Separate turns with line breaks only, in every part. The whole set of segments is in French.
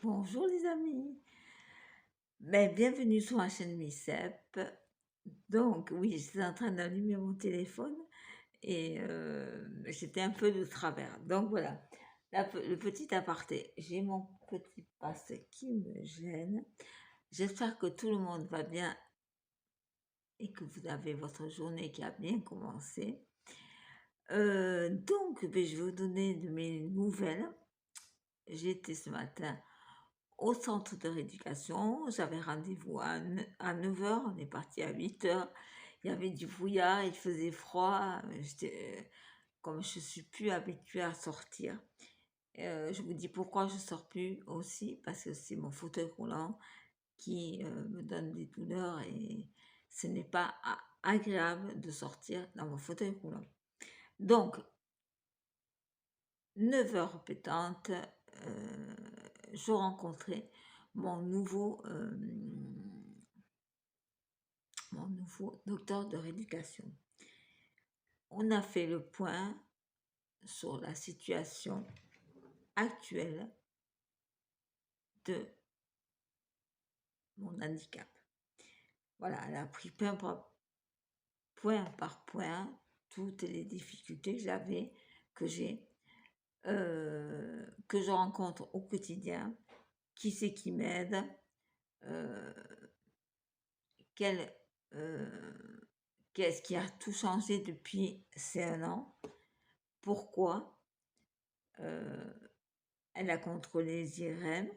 Bonjour les amis, bienvenue sur ma chaîne MICEP. Donc oui, j'étais en train d'allumer mon téléphone et j'étais un peu de travers. Donc voilà, le petit aparté, j'ai mon petit passe qui me gêne. J'espère que tout le monde va bien et que vous avez votre journée qui a bien commencé. Je vais vous donner de mes nouvelles. J'étais ce matin au centre de rééducation. J'avais rendez-vous à 9 heures. On est parti à 8 heures. Il y avait du brouillard, il faisait froid. Comme je suis plus habituée à sortir. Je vous dis pourquoi je sors plus aussi, parce que c'est mon fauteuil roulant qui me donne des douleurs et ce n'est pas agréable de sortir dans mon fauteuil roulant. Donc, 9 heures pétantes, je rencontrais mon nouveau, docteur de rééducation. On a fait le point sur la situation actuelle de mon handicap. Voilà, elle a pris point par point toutes les difficultés que j'avais, que j'ai, que je rencontre au quotidien, qui c'est qui m'aide, euh, quel, euh, qu'est-ce qui a tout changé depuis ces 1 an, pourquoi euh, elle a contrôlé les IRM.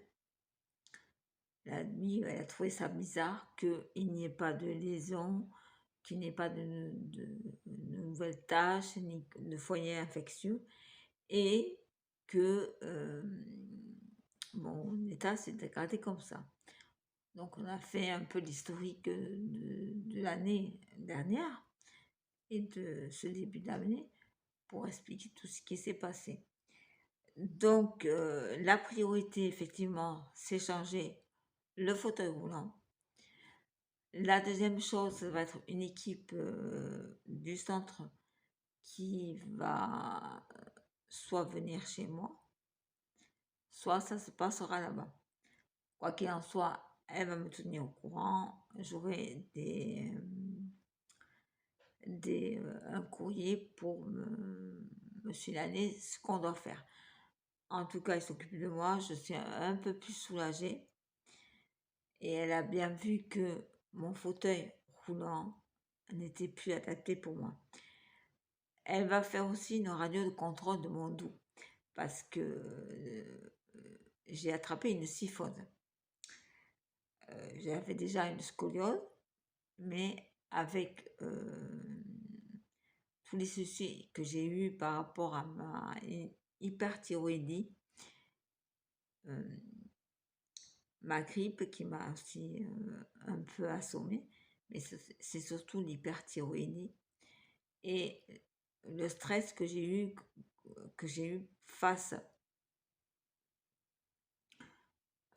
La nuit, elle a trouvé ça bizarre qu'il n'y ait pas de lésion, qu'il n'y ait pas de nouvelles taches, ni de foyer infectieux, et que mon état s'est dégradé comme ça. Donc on a fait un peu l'historique de l'année dernière et de ce début d'année pour expliquer tout ce qui s'est passé. Donc la priorité, effectivement, c'est changer le fauteuil roulant. La deuxième chose, ça va être une équipe du centre qui va soit venir chez moi, soit ça se passera là-bas. Quoi qu'il en soit, elle va me tenir au courant. J'aurai un courrier pour me signaler ce qu'on doit faire. En tout cas, il s'occupe de moi. Je suis un peu plus soulagée. Et elle a bien vu que mon fauteuil roulant n'était plus adapté pour moi. Elle va faire aussi une radio de contrôle de mon dos parce que j'ai attrapé une syphose. J'avais déjà une scoliose, mais avec tous les soucis que j'ai eus par rapport à ma hyperthyroïdie, euh, ma grippe qui m'a aussi un peu assommée, mais c'est surtout l'hyperthyroïdie et le stress que j'ai eu face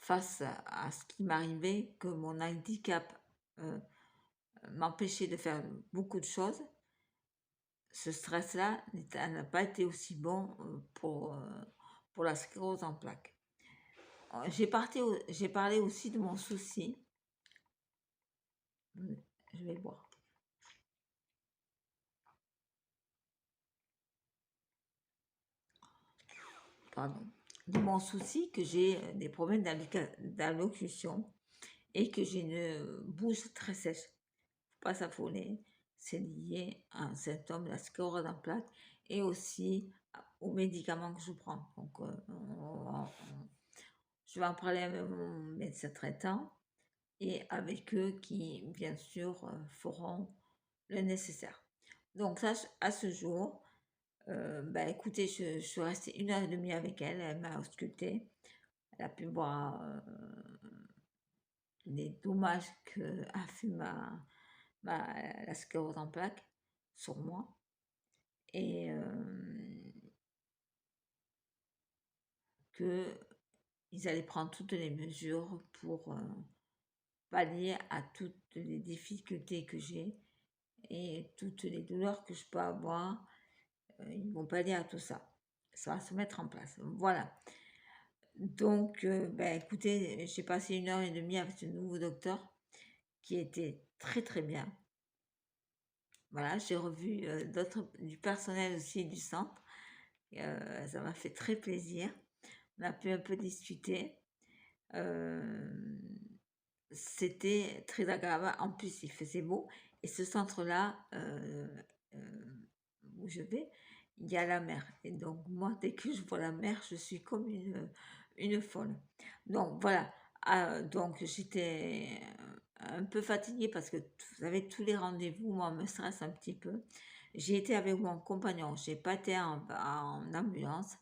à ce qui m'arrivait, que mon handicap m'empêchait de faire beaucoup de choses. Ce stress-là n'a pas été aussi bon pour la sclérose en plaques. J'ai parlé aussi de mon souci. Je vais boire. Pardon. De mon souci que j'ai des problèmes d'allocution et que j'ai une bouche très sèche. Faut pas s'affoler, c'est lié à un symptôme de la sclérose en plaques et aussi aux médicaments que je prends. Donc, je vais en parler avec mon médecin traitant et avec eux qui, bien sûr, feront le nécessaire. Donc, ça, à ce jour, écoutez, je suis restée 1 heure et demie avec elle, elle m'a auscultée, elle a pu voir les dommages que a fait la sclérose en plaques sur moi. Et qu'ils allaient prendre toutes les mesures pour pallier à toutes les difficultés que j'ai et toutes les douleurs que je peux avoir. Ils vont pallier à tout ça. Ça va se mettre en place. Voilà. Donc, ben, écoutez, j'ai passé 1 heure et demie avec ce nouveau docteur qui était très très bien. Voilà, j'ai revu du personnel aussi du centre. Ça m'a fait très plaisir. On a pu un peu discuter. Euh, C'était très agréable. En plus, il faisait beau. Et ce centre-là, où je vais, il y a la mer. Et donc, moi, dès que je vois la mer, je suis comme une folle. Donc, voilà. Donc, j'étais un peu fatiguée parce que, vous savez, tous les rendez-vous, moi, me stressent un petit peu. J'ai été avec mon compagnon. J'ai pas été en ambulance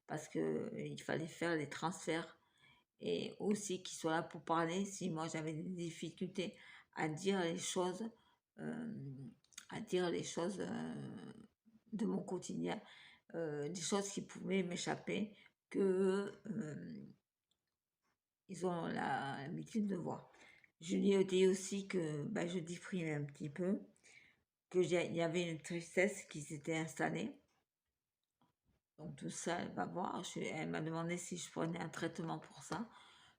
parce que il fallait faire les transferts et aussi qu'il soit là pour parler si moi j'avais des difficultés à dire les choses, euh, à dire les choses de mon quotidien, des choses qui pouvaient m'échapper, que ils ont l'habitude de voir. Je lui ai dit aussi que ben, je déprimais un petit peu, il y avait une tristesse qui s'était installée. Donc tout ça, elle va voir. Elle m'a demandé si je prenais un traitement pour ça.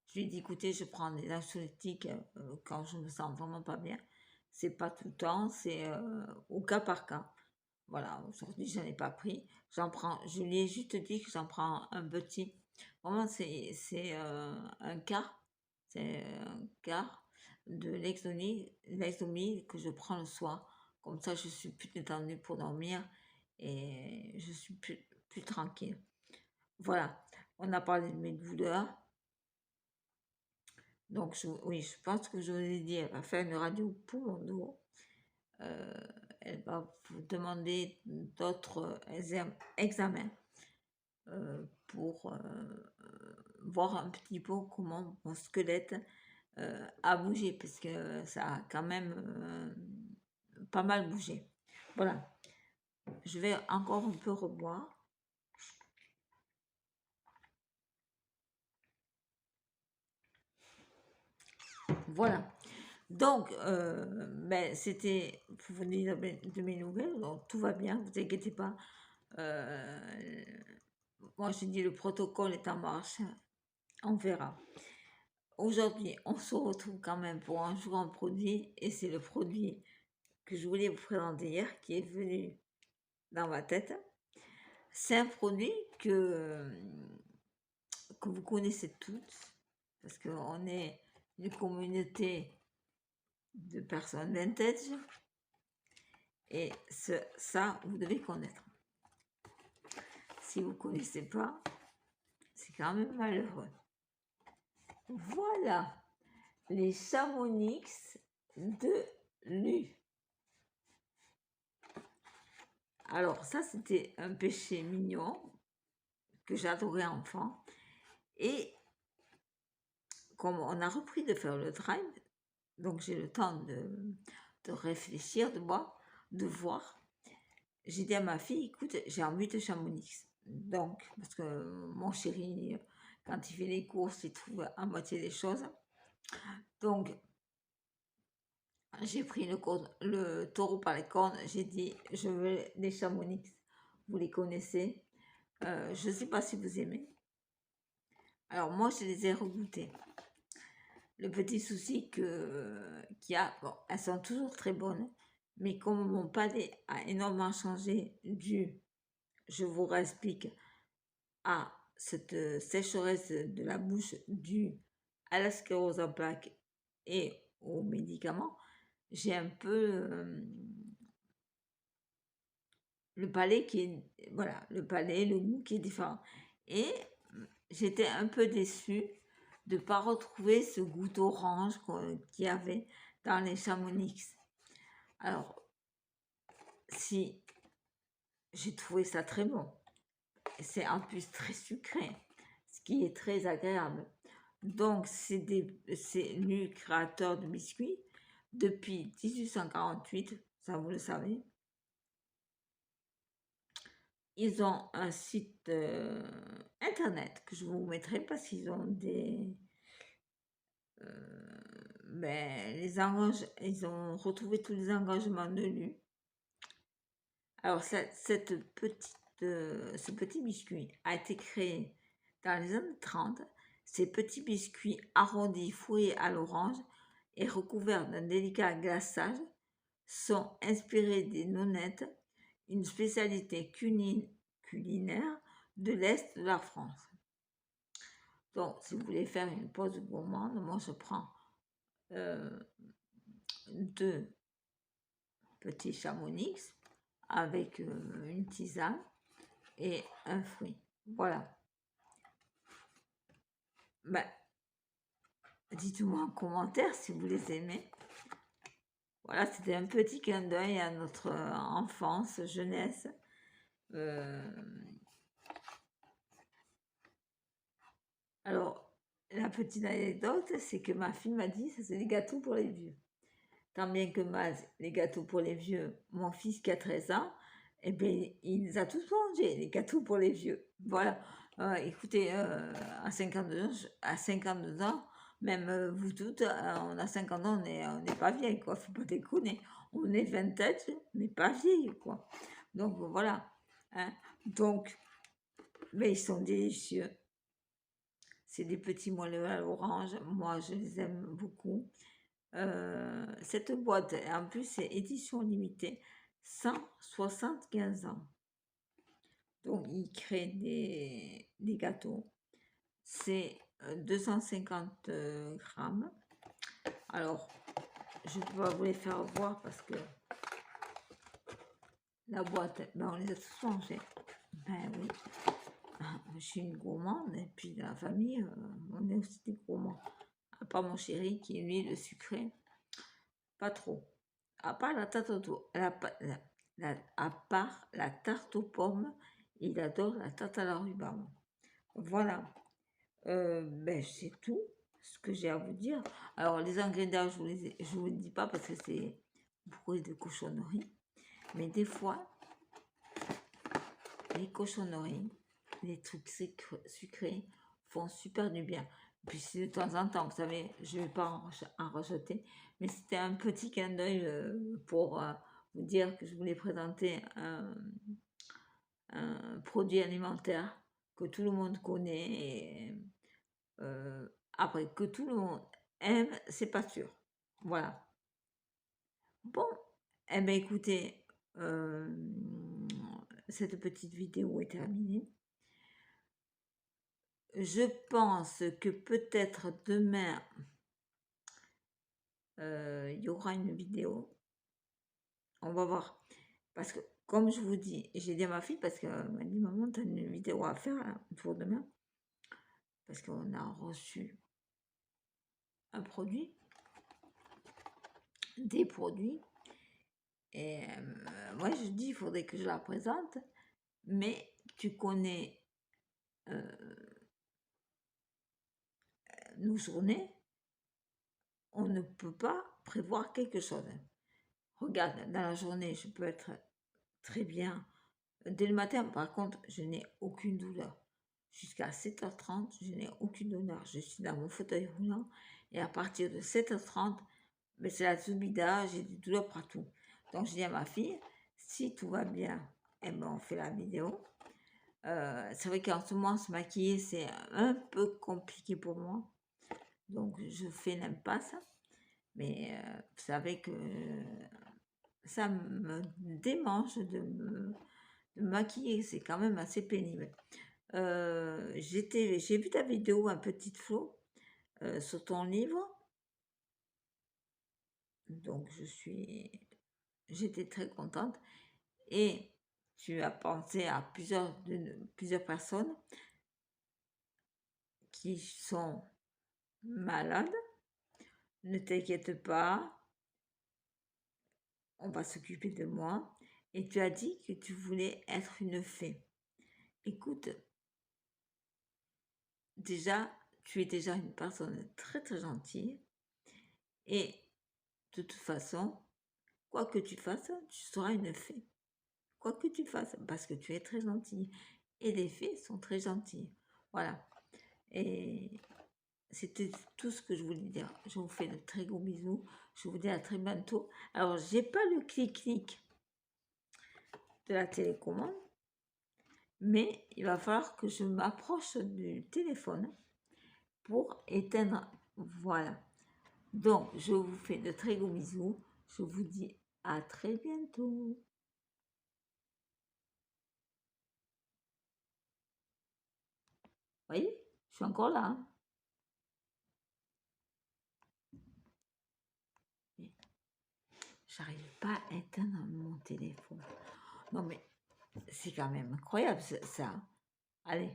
Je lui ai dit, écoutez, je prends des anxiolytiques quand je me sens vraiment pas bien. C'est pas tout le temps, c'est au cas par cas. Voilà, aujourd'hui, je n'en ai pas pris. J'en prends, je lui ai juste dit que j'en prends un petit. Vraiment, c'est un quart. C'est un quart de l'exomie que je prends le soir. Comme ça, je suis plus détendue pour dormir et je suis plus tranquille. Voilà, on a parlé de mes douleurs. Donc, oui, je pense que je vous ai dit, elle va faire une radio pour mon dos. Euh, Elle va vous demander d'autres examens pour voir un petit peu comment mon squelette a bougé, parce que ça a quand même pas mal bougé. Voilà, je vais encore un peu revoir. Voilà. Donc, ben, c'était pour vous dire de mes nouvelles. Donc, tout va bien, vous inquiétez pas. Euh, Moi, j'ai dit le protocole est en marche. On verra. Aujourd'hui, on se retrouve quand même pour un jour en produit. Et c'est le produit que je voulais vous présenter hier qui est venu dans ma tête. C'est un produit que vous connaissez toutes. Parce qu'on est une communauté de personnes vintage. Et ça, vous devez connaître. Si vous ne connaissez pas, c'est quand même malheureux. Voilà les Chamonix de Lu. Alors ça, c'était un péché mignon que j'adorais enfant. Et comme on a repris de faire le drive, donc j'ai le temps de réfléchir, de voir, j'ai dit à ma fille, écoute, j'ai envie de Chamonix. Donc, parce que mon chéri, quand il fait les courses, il trouve à moitié des choses. Donc, j'ai pris le taureau par les cornes. J'ai dit, je veux les Chamonix. Vous les connaissez. Je ne sais pas si vous aimez. Alors, moi, je les ai regoutées. Le petit souci qu'il y a, bon, elles sont toujours très bonnes, mais comme mon palais a énormément changé je vous réexplique, à cette sécheresse de la bouche due à la sclérose en plaques et aux médicaments, j'ai un peu le palais qui est, voilà, le palais, le goût qui est différent. Et j'étais un peu déçue de ne pas retrouver ce goût orange qu'il y avait dans les Chamonix. Alors, si j'ai trouvé ça très bon, c'est en plus très sucré, ce qui est très agréable. Donc, c'est lui créateur de biscuits depuis 1848, ça vous le savez. Ils ont un site internet que je vous mettrai parce qu'ils ont ils ont retrouvé tous les engagements de lui. Alors, ce petit biscuit a été créé Dans les années 30, ces petits biscuits arrondis fourrés à l'orange et recouverts d'un délicat glaçage sont inspirés des nonnettes, une spécialité culinaire de l'Est de la France. Donc, si vous voulez faire une pause gourmande, moi je prends 2 petits chamonix avec une tisane et un fruit. Voilà. Ben, dites-moi en commentaire si vous les aimez. Voilà, c'était un petit clin d'œil à notre enfance, jeunesse. Alors, la petite anecdote, c'est que ma fille m'a dit, ça c'est des gâteaux pour les vieux. Tant bien que mal, les gâteaux pour les vieux, mon fils qui a 13 ans, eh bien, il les a tous mangés, les gâteaux pour les vieux. Voilà. Écoutez, à 52 ans, même vous toutes, on a 50 ans, on n'est pas vieille, quoi. Faut pas déconner. On est vingtaine, mais pas vieille, quoi. Donc, voilà. Hein. Donc, mais ils sont délicieux. C'est des petits moelleux à l'orange. Moi, je les aime beaucoup. Cette boîte, en plus, c'est édition limitée, 175 ans. Donc, il crée des gâteaux. C'est 250 grammes. Alors, je ne peux pas vous les faire voir parce que la boîte, ben, on les a tous mangés. Ben oui, je suis une gourmande et puis dans la famille, on est aussi des gourmands. À part mon chéri qui, lui, le sucré, pas trop. À part la tarte à part la tarte aux pommes, il adore la tarte à la rhubarbe. Voilà. Ben, c'est tout ce que j'ai à vous dire. Alors, les ingrédients, je vous les dis pas parce que c'est beaucoup de cochonneries. Mais des fois, les cochonneries, les trucs sucrés font super du bien. Puis si de temps en temps, vous savez, je ne vais pas en rejeter, mais c'était un petit clin d'œil pour vous dire que je voulais présenter un produit alimentaire que tout le monde connaît et après que tout le monde aime, c'est pas sûr. Voilà. Bon, eh bien écoutez, cette petite vidéo est terminée. Je pense que peut-être demain, il y aura une vidéo. On va voir. Parce que, comme je vous dis, j'ai dit à ma fille, parce qu'elle m'a dit, maman, tu as une vidéo à faire là, pour demain. Parce qu'on a reçu un produit, des produits. Et moi, je dis, il faudrait que je la présente. Mais tu connais nos journées, on ne peut pas prévoir quelque chose. Regarde, dans la journée, je peux être très bien. Dès le matin, par contre, je n'ai aucune douleur. Jusqu'à 7h30, je n'ai aucune douleur. Je suis dans mon fauteuil roulant et à partir de 7h30, mais c'est la zubida, j'ai des douleurs partout. Donc, je dis à ma fille, si tout va bien, eh ben, on fait la vidéo. C'est vrai qu'en ce moment, se maquiller, c'est un peu compliqué pour moi. Donc, je fais l'impasse. Mais vous savez que ça me démange de me maquiller. C'est quand même assez pénible. J'ai vu ta vidéo, un petit flow, sur ton livre. Donc, j'étais très contente. Et tu as pensé à plusieurs personnes qui sont malades. Ne t'inquiète pas, on va s'occuper de moi. Et tu as dit que tu voulais être une fée. Écoute, déjà, tu es déjà une personne très très gentille. Et de toute façon, quoi que tu fasses, tu seras une fée. Quoi que tu fasses, parce que tu es très gentille. Et les fées sont très gentilles. Voilà. Et c'était tout ce que je voulais dire. Je vous fais de très gros bisous. Je vous dis à très bientôt. Alors, j'ai pas le clic-clic de la télécommande, Mais il va falloir que je m'approche du téléphone pour éteindre. Voilà. Donc, je vous fais de très gros bisous. Je vous dis à très bientôt. Vous voyez, je suis encore là. Hein. J'arrive pas à éteindre mon téléphone. Non, mais c'est quand même incroyable ça. Allez.